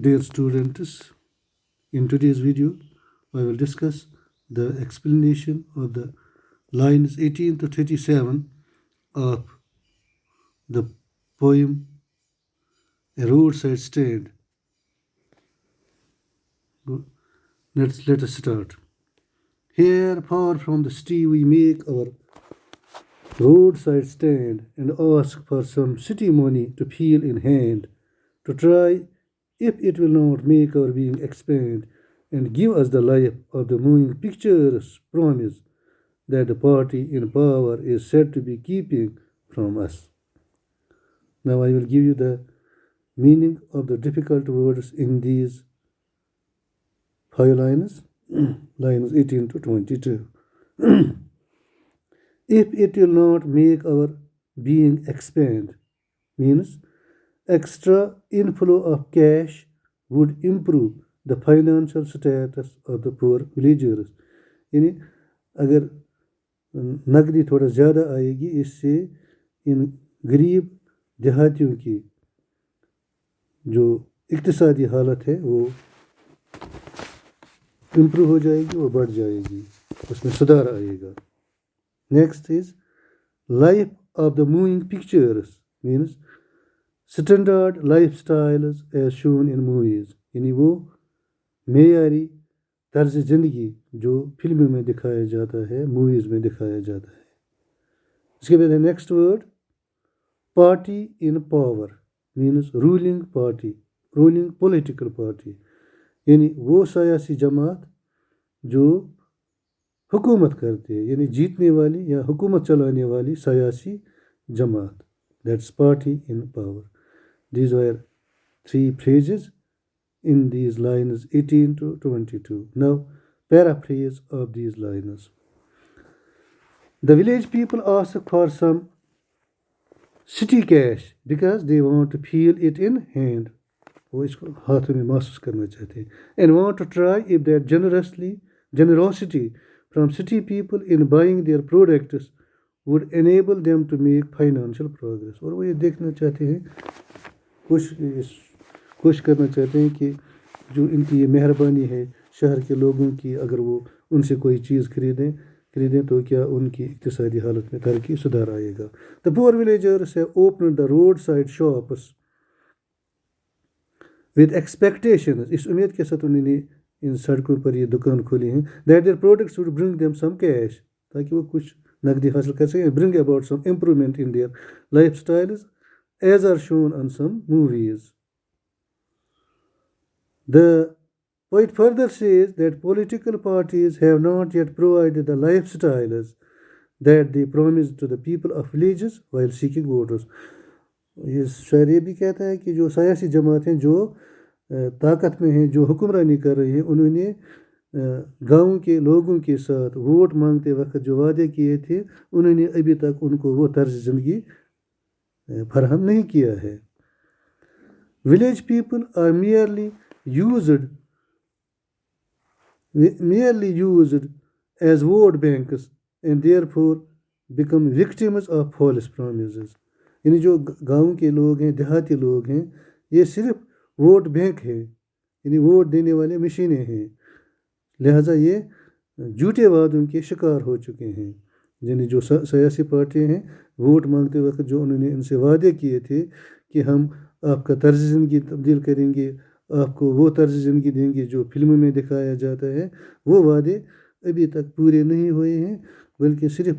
Dear students, in today's video, I will discuss the explanation of the lines 18 to 37 of the poem A Roadside Stand. Let us start. Here, far from the city, we make our roadside stand and ask for some city money to feel in hand, to try if it will not make our being expand and give us the life of the moving pictures promise that the party in power is said to be keeping from us. Now I will give you the meaning of the difficult words in these 5 lines, lines 18 to 22. If it will not make our being expand, means extra inflow of cash would improve the financial status of the poor villagers. यानी अगर नकदी थोड़ा ज़्यादा आएगी इससे इन गरीब देहातियों की जो इक्तिसादी हालत है वो इम्प्रूव हो जाएगी, वो बढ़ जाएगी, उसमें सुधार आएगा. Next is life of the moving pictures means standard lifestyles as shown in movies, यानी वो मेयारी तर्ज ज़िंदगी जो फिल्मों में दिखाया जाता है, मूवीज़ में दिखाया जाता है. इसके बाद है next word party in power means ruling party, ruling political party, यानी वो सियासी जमात जो हुकूमत करती है, यानी जीतने वाली या हुकूमत चलाने वाली सियासी जमात. That's party in power. These were 3 phrases in these lines 18 to 22. Now, paraphrase of these lines. The village people ask for some city cash because they want to feel it in hand. वो इसको हाथों में महसूस करना चाहते हैं. And want to try if that generosity from city people in buying their products would enable them to make financial progress. और वो ये देखना चाहते हैं, कोशिश करना चाहते हैं कि जो इनकी ये मेहरबानी है शहर के लोगों की, अगर वो उनसे कोई चीज़ खरीदें तो क्या उनकी इक्तिसादी हालत में तरक्की सुधार आएगा. The poor villagers have opened the road side shops with expectations, इस उम्मीद के साथ उन्होंने इन सड़कों पर ये दुकान खोली हैं, that their products would bring them some cash, ताकि वो कुछ नकदी हासिल कर सकें, bring about some improvement in their lifestyles as are shown on some movies. The poet further says that political parties have not yet provided the lifestyles that they promised to the people of villages while seeking voters. ये शायर ये भी कहता है कि जो सियासी जमात हैं जो ताकत में हैं, जो हुक्मरानी कर रही हैं, उन्होंने गाँव के लोगों के साथ वोट मांगते वक्त जो वादे किए थे उन्होंने अभी तक उनको वो तर्ज ज़िंदगी फराहम नहीं किया है. Village people are merely used as vote banks and therefore become victims of false promises. यानी जो गांव के लोग हैं, देहाती लोग हैं, ये सिर्फ वोट बैंक है, यानी वोट देने वाले मशीनें हैं, लिहाजा ये झूठे वादों के शिकार हो चुके हैं. यानी जो सियासी पार्टियाँ हैं, वोट मांगते वक्त जो उन्होंने इनसे वादे किए थे कि हम आपका तर्ज ज़िंदगी तब्दील करेंगे, आपको वो तर्ज ज़िंदगी देंगे जो फिल्मों में दिखाया जाता है, वो वादे अभी तक पूरे नहीं हुए हैं, बल्कि सिर्फ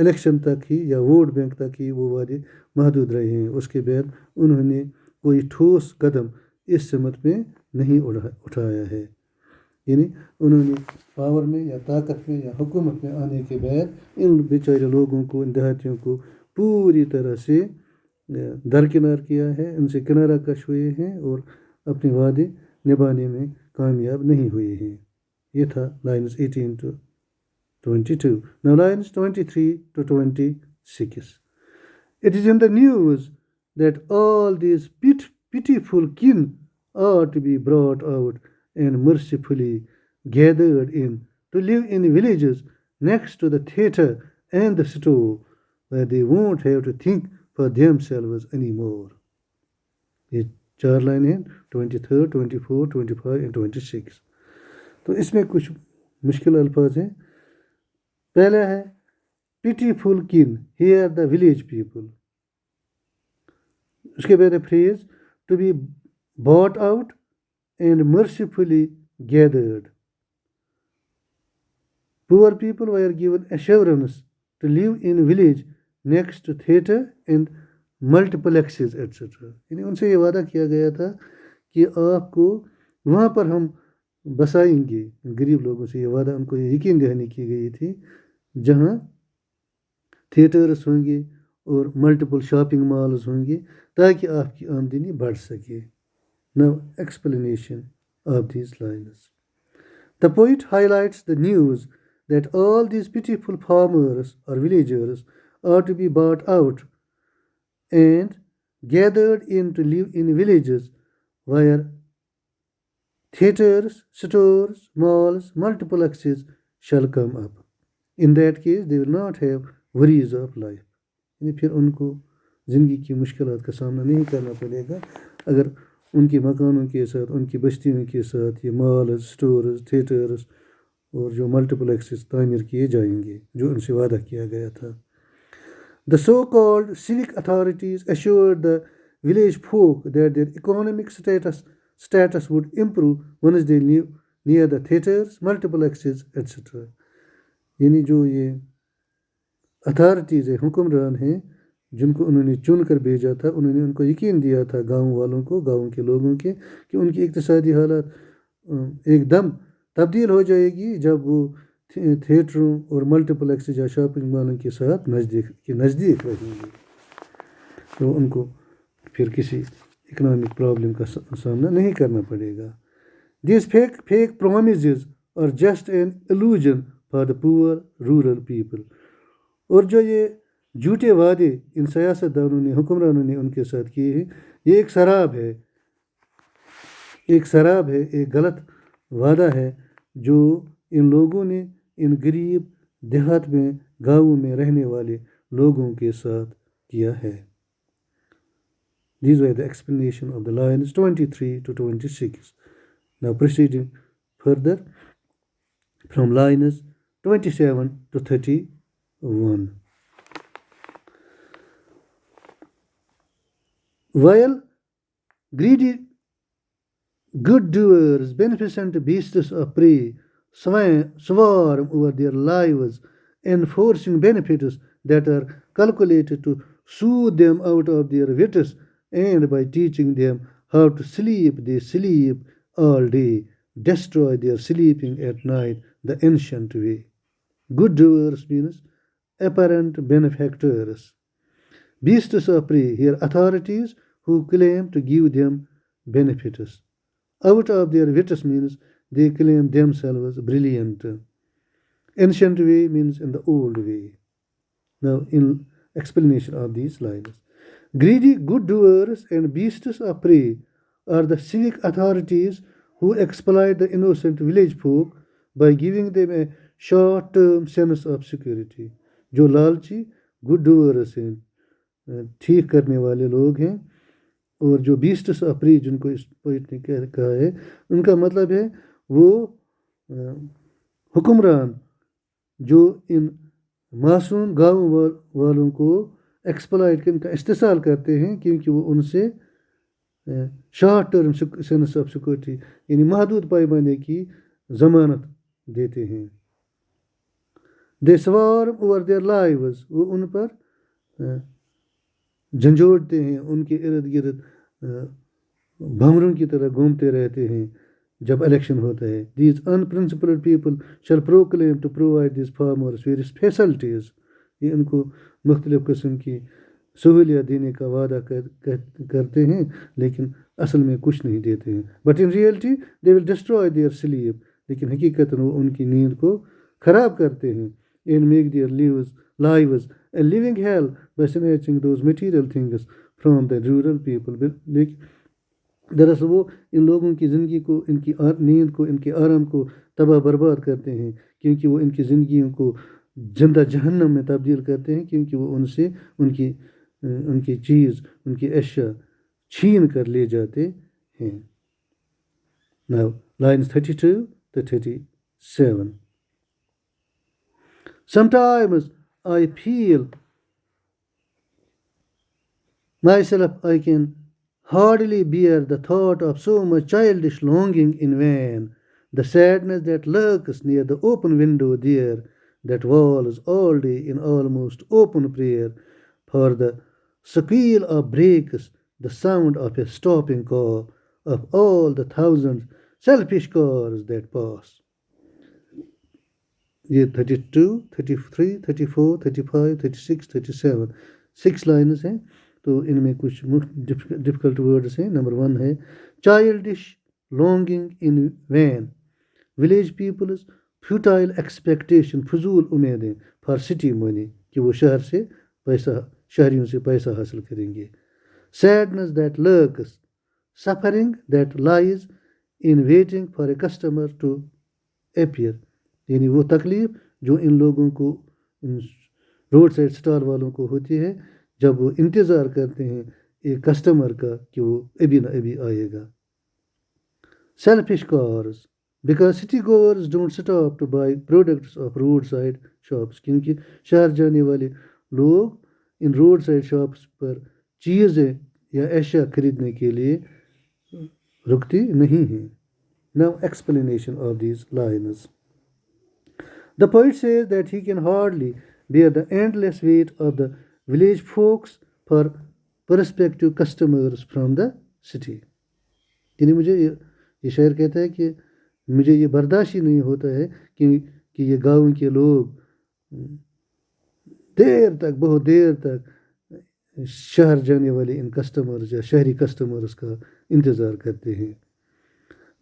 इलेक्शन तक ही या वोट बैंक तक ही वो वादे महदूद रहे हैं. उसके बाद उन्होंने कोई ठोस कदम इस सिमत में नहीं उठाया है. यानी उन्होंने पावर में या ताकत में या हुकूमत में आने के बाद इन बेचारे लोगों को, इन देहातियों को पूरी तरह से दरकिनार किया है, इनसे किनारा कश हुए हैं और अपने वादे निभाने में कामयाब नहीं हुए हैं. ये था lines 18 to 22. Now lines 23 to 26. It is in the news that all these pitiful kin are to be brought out and mercifully gathered in to live in villages next to the theatre and the store where they won't have to think for themselves anymore. ये 4 line हैं, 23, 24, 25 and 26। तो इसमें कुछ मुश्किल अल्फाज हैं। पहला है पिटीफुल किन हियर द विलेज पीपल। उसके बाद है phrase to be bought out and mercifully gathered. Poor people were given assurance to live in village next to theatre and multiplexes etc. यानी उनसे ये वादा किया गया था कि आपको वहाँ पर हम बसाएंगे। गरीब लोगों से ये वादा, उनको यकीन दहानी की गई थी, जहाँ थिएटर्स होंगे और मल्टीपल शॉपिंग मॉल्स होंगे ताकि आपकी आमदनी बढ़ सके। Now explanation of these lines. The poet highlights the news that all these pitiful farmers or villagers are to be bought out and gathered in to live in villages where theatres, stores, malls, multiplexes shall come up. In that case, they will not have worries of life. यानी फिर उनको ज़िंदगी की मुश्किलात का सामना नहीं करना पड़ेगा अगर उनके मकानों के साथ, उनकी बस्तियों के साथ ये मॉल्स, स्टोर्स, थिएटर्स और जो मल्टीप्लेक्सेस तामीर किए जाएंगे जो उनसे वादा किया गया था। The so-called civic authorities assured the village folk that their economic status would improve once they live near the theatres, multiplexes, etc. यानी जो ये अथॉरिटीज़ है, हुक्मरान हैं, जिनको उन्होंने चुन कर भेजा था, उन्होंने उनको यकीन दिया था, गांव वालों को, गांव के लोगों के, कि उनकी इक्तिसादी हालत एकदम तब्दील हो जाएगी जब वो थिएटरों और मल्टीप्लेक्स या शॉपिंग मॉलों के साथ नज़दीक रहेंगे, तो उनको फिर किसी इकोनॉमिक प्रॉब्लम का सामना नहीं करना पड़ेगा। These fake promises are just an illusion for the poor rural people. और जो ये झूठे वादे इन सियासतदानों ने, हुक्मरानों ने उनके साथ किए हैं, ये एक शराब है, एक गलत वादा है जो इन लोगों ने इन गरीब देहात में, गाँवों में रहने वाले लोगों के साथ किया है। These were the explanation of the lines 23 to 26. Now proceeding further from lines 27 to 31. While greedy good doers, beneficent beasts of prey, swarm over their lives, enforcing benefits that are calculated to soothe them out of their wits, and by teaching them how to sleep, they sleep all day, destroy their sleeping at night the ancient way. Good doers means apparent benefactors. Beasts of prey, here authorities who claim to give them benefits. Out of their wits means they claim themselves brilliant. Ancient way means in the old way. Now in explanation of these lines. Greedy good doers and beasts of prey are the civic authorities who exploit the innocent village folk by giving them a short-term sense of security. जो लालची good doors हैं, ठीक करने वाले लोग हैं, और जो बीस्ट्स ऑफ प्रे जिनको इस पोइट ने कहा है, उनका मतलब है वो हुक्मरान जो इन मासूम गाँव वालों को एक्सप्लॉइट इनका इस्तेसाल करते हैं, क्योंकि वो उनसे short term sense of security यानी महदूद पैमाने की ज़मानत देते हैं। दे स्वार्म ओवर देयर लाइव्स, वो उन पर झंझोड़ते हैं, उनके इर्द गिर्द भंवरों की तरह घूमते रहते हैं जब इलेक्शन होता है। These unprincipled people shall proclaim to provide this farmers various facilities, ये उनको मुख्तलिफ़ किस्म की सहूलियत देने का वादा करते हैं, लेकिन असल में कुछ नहीं देते हैं। But in reality they will destroy there sleep, लेकिन हकीकत में वो उनकी नींद को ख़राब करते हैं। And make their lives a living hell by snatching those material things from the rural people. लेकिन दरअसल वो इन लोगों की ज़िंदगी को, इनकी नींद को, इनके आराम को तबाह बर्बाद करते हैं, क्योंकि वो इनकी ज़िंदगियों को जिंदा जहन्नम में तब्दील करते हैं, क्योंकि वो उनसे उनकी चीज़, उनकी अशिया छीन कर ले जाते हैं. Now lines 32 to 37. Sometimes I feel myself I can hardly bear the thought of so much childish longing in vain. The sadness that lurks near the open window there, that walls all day in almost open prayer for the squeal of brakes, the sound of a stopping car, of all the thousands selfish cars that pass. ये 32, 33, 34, 35, 36, 37 6 lines हैं. तो इनमें कुछ difficult words हैं. Number 1 है childish longing in vain. Village peoples futile expectation, फजूल उम्मीदें, for city money, कि वो शहरियों से पैसा हासिल करेंगे. Sadness that lurks, suffering that lies in waiting for a customer to appear, यानी वो तकलीफ जो इन लोगों को, इन रोड साइड स्टॉल वालों को होती है जब वो इंतज़ार करते हैं एक कस्टमर का कि वो अभी ना अभी आएगा. Selfish cars, because city गोवर्स don't stop two by products of road side shops, क्योंकि शहर जाने वाले लोग इन रोड साइड शॉप्स पर चीज़ें या अशिया खरीदने के लिए रुकती नहीं हैं. Now explanation of these lines. The poet says that he can hardly bear the endless weight of the village folks for prospective customers from the city. यानी मुझे ये शायर कहता है कि मुझे ये बर्दाश्त ही नहीं होता है कि ये गाँव के लोग बहुत देर तक शहर जाने वाले इन कस्टमर्स या शहरी कस्टमर्स का इंतज़ार करते हैं.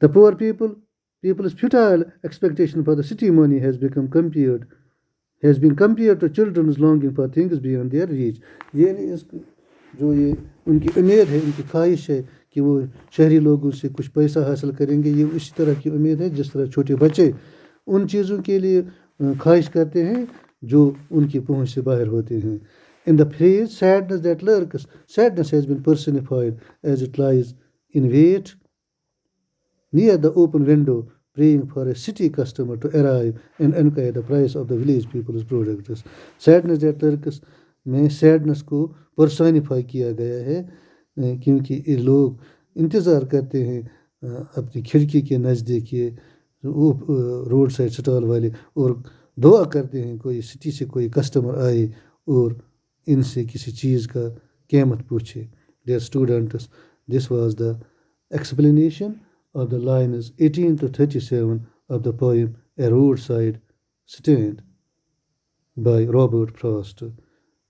The poor people's futile expectation for the city money has been compared to children's longing for things beyond their reach. ये जो ये उनकी उम्मीद है, उनकी ख्वाहिश है कि वो शहरी लोगों से कुछ पैसा हासिल करेंगे, ये इसी तरह की उम्मीद है जिस तरह छोटे बच्चे उन चीज़ों के लिए ख्वाहिश करते हैं जो उनकी पहुंच से बाहर होते हैं. In the phrase sadness that lurks, sadness has been personified as it lies in wait near the open window, praying for a city customer to arrive and inquire the price of the village people's products. Sadness that lurks में sadness को personify किया गया है क्योंकि ये लोग इंतज़ार करते हैं अपनी खिड़की के नज़दीक ये रोड साइड स्टॉल वाले, और दुआ करते हैं कोई सिटी से कोई कस्टमर आए और इनसे किसी चीज़ का कीमत पूछे. Dear students, this was the explanation of the lines 18 to 37 of the poem A Roadside Stand by Robert Frost.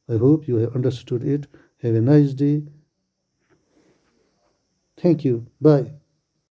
I hope you have understood it. Have a nice day. Thank you. Bye.